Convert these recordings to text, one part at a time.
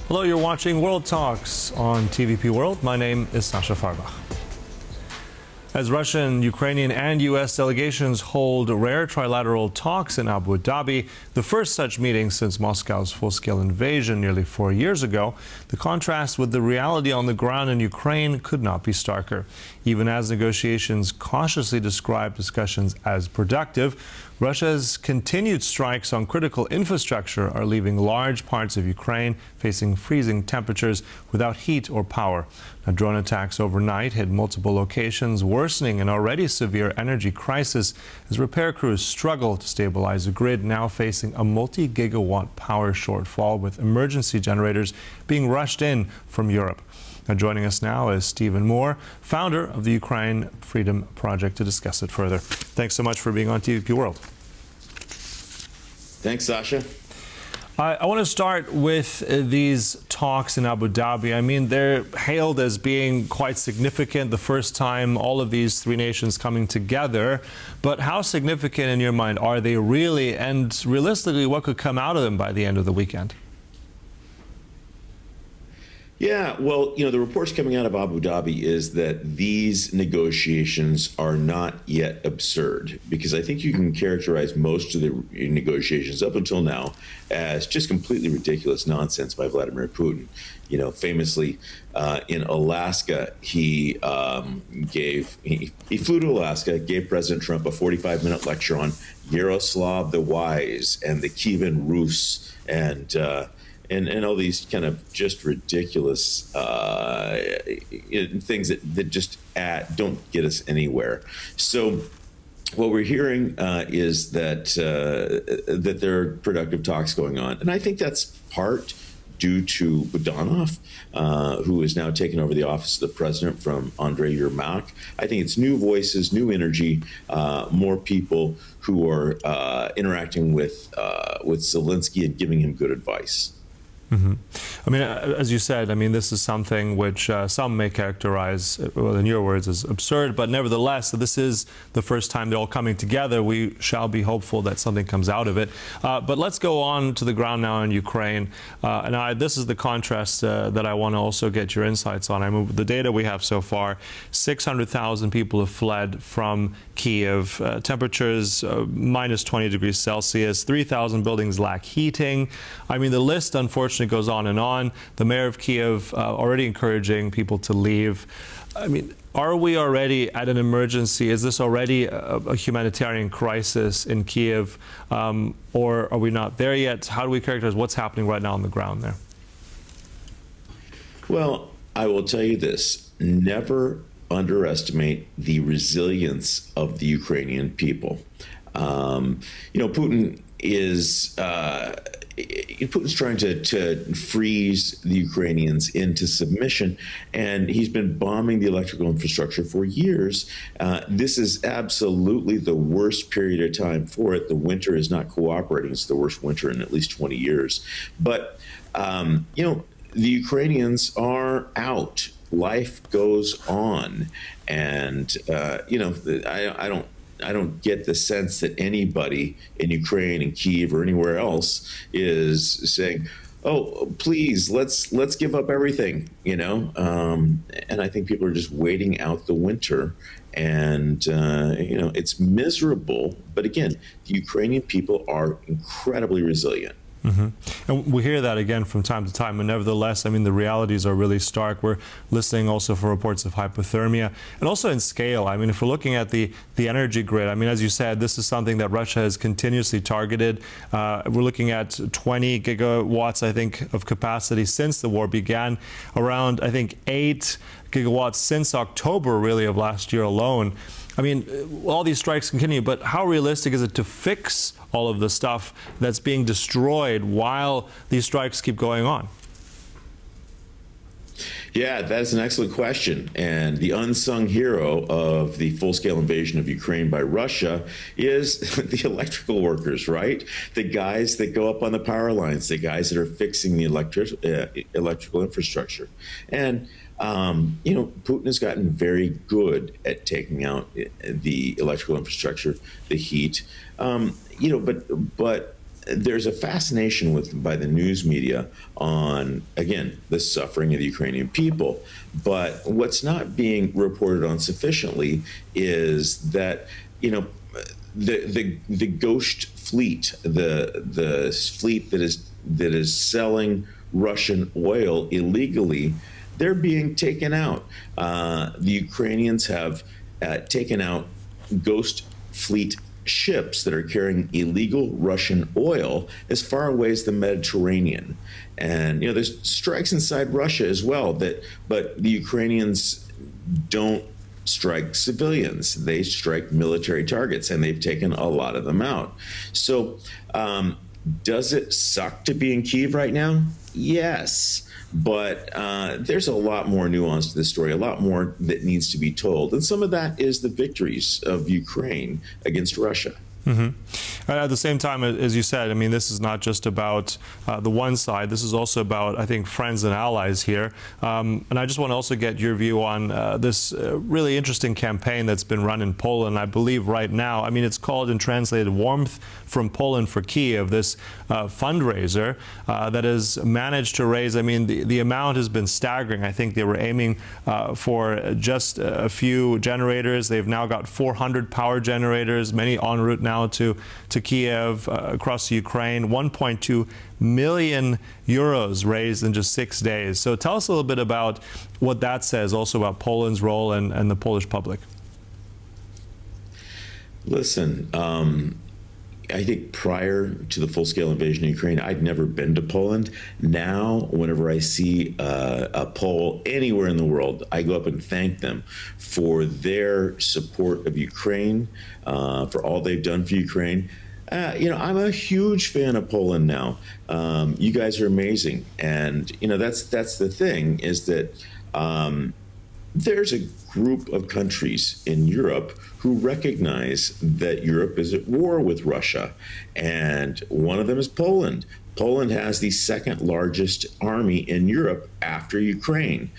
Hello, you're watching World Talks on TVP World. My name is Sascha Fahrbach. As Russian, Ukrainian and U.S. delegations hold rare trilateral talks in Abu Dhabi, the first such meeting since Moscow's full-scale invasion nearly 4 years ago, the contrast with the reality on the ground in Ukraine could not be starker. Even as negotiations cautiously describe discussions as productive, Russia's continued strikes on critical infrastructure are leaving large parts of Ukraine facing freezing temperatures without heat or power. Now, drone attacks overnight hit multiple locations, worsening an already severe energy crisis as repair crews struggle to stabilize a grid now facing a multi-gigawatt power shortfall, with emergency generators being rushed in from Europe. Now, joining us now is Stephen Moore, founder of the Ukraine Freedom Project, to discuss it further. Thanks so much for being on TVP World. Thanks, Sascha. I want to start with these talks in Abu Dhabi. I mean, they're hailed as being quite significant, the first time all of these three nations coming together. But how significant in your mind are they really? And realistically, what could come out of them by the end of the weekend? Yeah, well, the reports coming out of Abu Dhabi is that these negotiations are not yet absurd, because I think you can characterize most of the negotiations up until now as just completely ridiculous nonsense by Vladimir Putin. Famously in Alaska, he flew to Alaska, gave President Trump a 45-minute lecture on Yaroslav the Wise and the Kievan Rus and all these kind of just ridiculous things that just don't get us anywhere. So what we're hearing is that there are productive talks going on, and I think that's part due to Budanov, who has now taken over the office of the president from Andrei Yermak. I think it's new voices, new energy, more people who are interacting with Zelensky and giving him good advice. Mm-hmm. I mean, as you said, this is something which some may characterize, well, in your words, as absurd, but nevertheless, this is the first time they're all coming together. We shall be hopeful that something comes out of it. But let's go on to the ground now in Ukraine. This is the contrast that I want to also get your insights on. The data we have so far, 600,000 people have fled from Kyiv. Temperatures minus 20 degrees Celsius. 3,000 buildings lack heating. The list, unfortunately, goes on and on. The mayor of Kyiv already encouraging people to leave. Are we already at an emergency? Is this already a humanitarian crisis in Kyiv, or are we not there yet? How do we characterize what's happening right now on the ground there? Well, I will tell you this: never underestimate the resilience of the Ukrainian people. Putin is Putin's trying to freeze the Ukrainians into submission, and he's been bombing the electrical infrastructure for years. This is absolutely the worst period of time for it. The winter is not cooperating. It's the worst winter in at least 20 years. But, the Ukrainians are out. Life goes on. And, I don't get the sense that anybody in Ukraine and Kyiv or anywhere else is saying, "Oh, please, let's give up everything," And I think people are just waiting out the winter, and it's miserable. But again, the Ukrainian people are incredibly resilient. Mm-hmm. And we hear that again from time to time, and nevertheless, the realities are really stark. We're listening also for reports of hypothermia, and also in scale. If we're looking at the energy grid, as you said, this is something that Russia has continuously targeted. We're looking at 20 gigawatts, I think, of capacity since the war began, around, 8 gigawatts since October, really, of last year alone. All these strikes continue, but how realistic is it to fix all of the stuff that's being destroyed while these strikes keep going on? Yeah, that's an excellent question. And the unsung hero of the full-scale invasion of Ukraine by Russia is the electrical workers, right? The guys that go up on the power lines, the guys that are fixing the electrical infrastructure. And Putin has gotten very good at taking out the electrical infrastructure, the heat. But there's a fascination by the news media on, again, the suffering of the Ukrainian people. But what's not being reported on sufficiently is that, the ghost fleet, the fleet that is selling Russian oil illegally, they're being taken out. The Ukrainians have taken out ghost fleet ships that are carrying illegal Russian oil as far away as the Mediterranean. And there's strikes inside Russia as well, but the Ukrainians don't strike civilians. They strike military targets, and they've taken a lot of them out. So does it suck to be in Kyiv right now? Yes. But there's a lot more nuance to this story, a lot more that needs to be told. And some of that is the victories of Ukraine against Russia. Mm-hmm. At the same time, as you said, I mean, this is not just about the one side. This is also about, I think, friends and allies here. And I just want to also get your view on this really interesting campaign that's been run in Poland, I believe, right now. I mean, it's called, in translated, Warmth from Poland for Kyiv, this fundraiser that has managed to raise, I mean, the amount has been staggering. I think they were aiming for just a few generators. They've now got 400 power generators, many en route now to Kyiv, across Ukraine. 1.2 million euros raised in just 6 days. So tell us a little bit about what that says, also about Poland's role and the Polish public. Listen, I think prior to the full-scale invasion of Ukraine, I'd never been to Poland. Now, whenever I see a Pole anywhere in the world, I go up and thank them for their support of Ukraine, for all they've done for Ukraine. I'm a huge fan of Poland now. You guys are amazing, and that's the thing, is that there's a group of countries in Europe who recognize that Europe is at war with Russia, and one of them is Poland. Poland has the second largest army in Europe after Ukraine,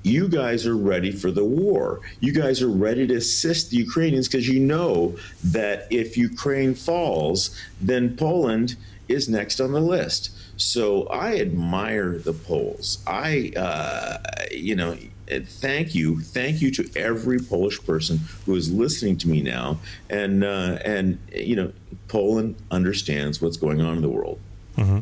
you guys are ready for the war. You guys are ready to assist the Ukrainians because you know that if Ukraine falls, then Poland is next on the list. So I admire the Poles. Thank you to every Polish person who is listening to me now, and Poland understands what's going on in the world. Mm-hmm.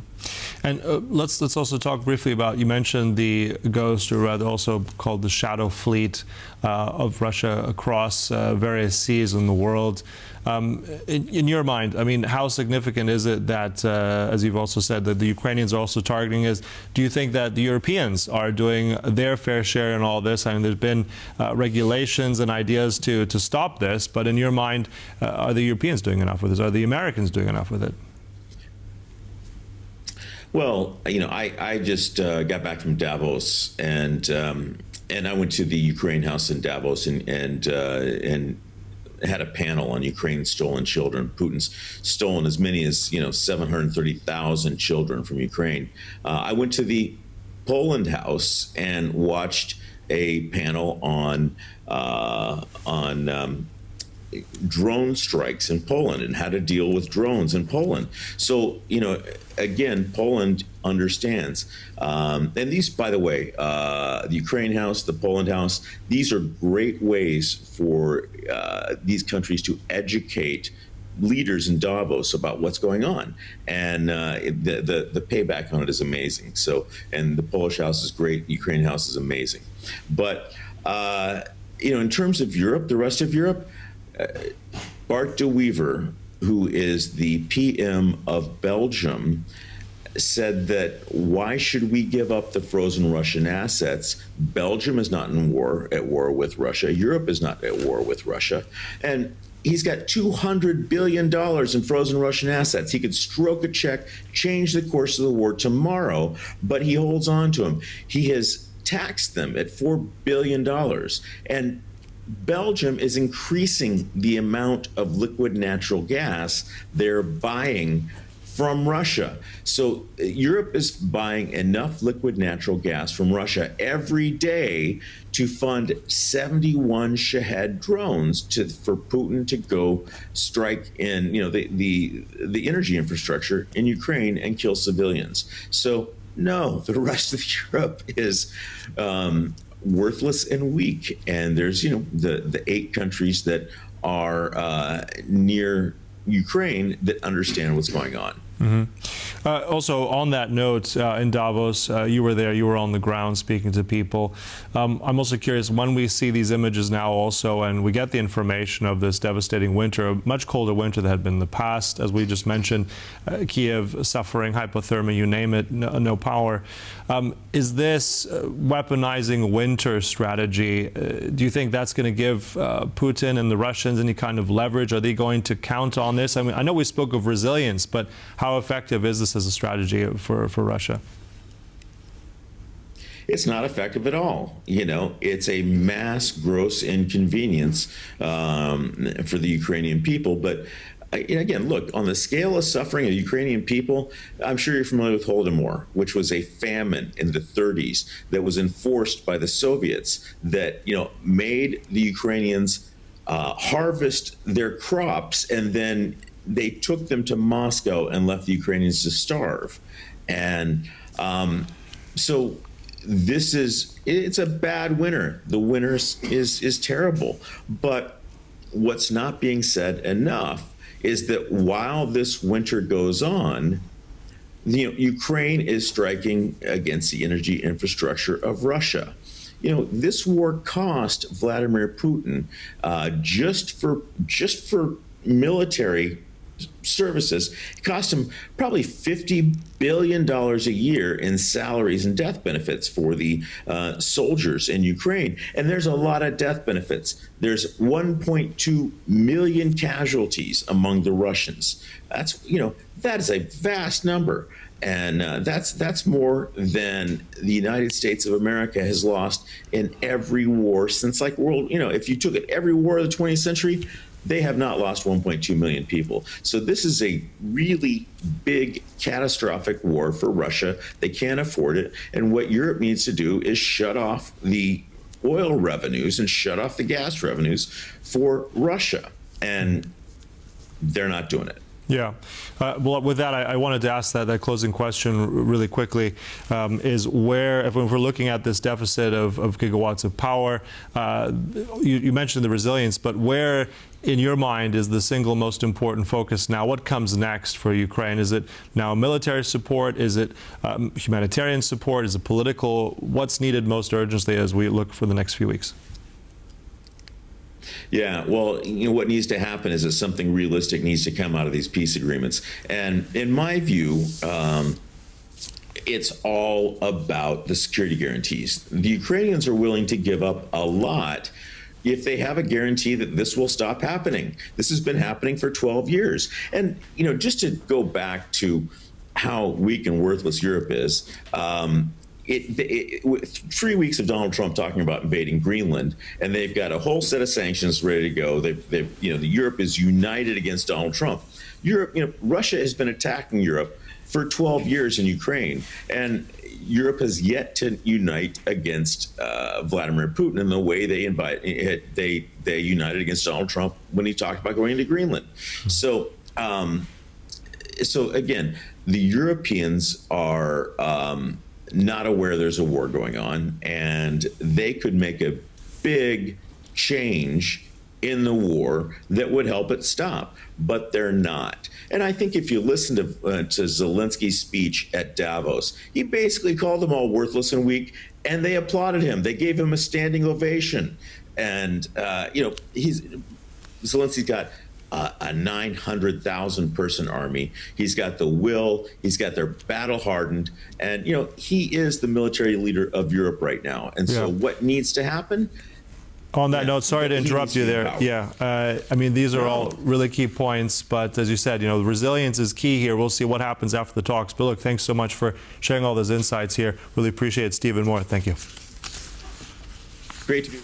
And let's also talk briefly about, you mentioned the ghost, or rather also called the shadow fleet of Russia across various seas in the world. In your mind, I mean, how significant is it that, as you've also said, that the Ukrainians are also targeting us? Do you think that the Europeans are doing their fair share in all this? I mean, there's been regulations and ideas to stop this, but in your mind, are the Europeans doing enough with this? Are the Americans doing enough with it? Well, I just got back from Davos, and I went to the Ukraine House in Davos and had a panel on Ukraine's stolen children. Putin's stolen as many as 730,000 children from Ukraine. I went to the Poland House and watched a panel on drone strikes in Poland and how to deal with drones in Poland. So, again, Poland understands. And these, by the way, the Ukraine House, the Poland House, these are great ways for these countries to educate leaders in Davos about what's going on. And the payback on it is amazing. So, and the Polish House is great. The Ukraine House is amazing. But, in terms of Europe, the rest of Europe, Bart de Wever, who is the PM of Belgium, said that why should we give up the frozen Russian assets? Belgium is not at war with Russia. Europe is not at war with Russia. And he's got $200 billion in frozen Russian assets. He could stroke a check, change the course of the war tomorrow, but he holds on to them. He has taxed them at $4 billion. And Belgium is increasing the amount of liquid natural gas they're buying from Russia. So Europe is buying enough liquid natural gas from Russia every day to fund 71 Shahed drones for Putin to go strike in, the energy infrastructure in Ukraine and kill civilians. So no, the rest of Europe is worthless and weak. And there's, the 8 countries that are near Ukraine that understand what's going on. Mm-hmm. Also, on that note, in Davos, you were there, you were on the ground speaking to people. I'm also curious, when we see these images now also, and we get the information of this devastating winter, a much colder winter than had been in the past, as we just mentioned, Kyiv suffering hypothermia, you name it, no power. Is this weaponizing winter strategy, do you think that's going to give Putin and the Russians any kind of leverage? Are they going to count on this? I mean, I know we spoke of resilience, but how effective is this as a strategy for Russia? It's not effective at all. It's a mass gross inconvenience for the Ukrainian people. But again, look, on the scale of suffering of the Ukrainian people, I'm sure you're familiar with Holodomor, which was a famine in the 30s that was enforced by the Soviets that, made the Ukrainians harvest their crops, and then they took them to Moscow and left the Ukrainians to starve. And so it's a bad winter. The winter is terrible. But what's not being said enough is that while this winter goes on, Ukraine is striking against the energy infrastructure of Russia. This war cost Vladimir Putin just for military services, it cost him probably $50 billion a year in salaries and death benefits for the soldiers in Ukraine. And there's a lot of death benefits. There's 1.2 million casualties among the Russians. That is a vast number. And that's more than the United States of America has lost in every war since if you took it every war of the 20th century, they have not lost 1.2 million people. So this is a really big, catastrophic war for Russia. They can't afford it. And what Europe needs to do is shut off the oil revenues and shut off the gas revenues for Russia. And they're not doing it. Yeah. Well, with that, I wanted to ask that closing question really quickly, is if we're looking at this deficit of gigawatts of power, you mentioned the resilience, but where, in your mind, is the single most important focus now? What comes next for Ukraine? Is it now military support? Is it humanitarian support? Is it political? What's needed most urgently as we look for the next few weeks? Yeah, well, what needs to happen is that something realistic needs to come out of these peace agreements. And in my view, it's all about the security guarantees. The Ukrainians are willing to give up a lot if they have a guarantee that this will stop happening. This has been happening for 12 years. And, just to go back to how weak and worthless Europe is, 3 weeks of Donald Trump talking about invading Greenland, and they've got a whole set of sanctions ready to go. Europe is united against Donald Trump. Russia has been attacking Europe for 12 years in Ukraine, and Europe has yet to unite against Vladimir Putin in the way they united against Donald Trump when he talked about going into Greenland. So again, the Europeans are not aware there's a war going on, and they could make a big change in the war that would help it stop, but they're not. And I think if you listen to Zelensky's speech at Davos, he basically called them all worthless and weak, and they applauded him. They gave him a standing ovation. And Zelensky's got a 900,000 person army. He's got the will. He's got their battle hardened. And, he is the military leader of Europe right now. And so what needs to happen? On that note, sorry to interrupt you there. Yeah, I mean, these are all really key points. But as you said, resilience is key here. We'll see what happens after the talks. But look, thanks so much for sharing all those insights here. Really appreciate it, Stephen Moore. Thank you. Great to be.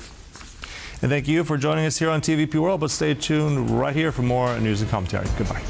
And thank you for joining us here on TVP World, but stay tuned right here for more news and commentary. Goodbye.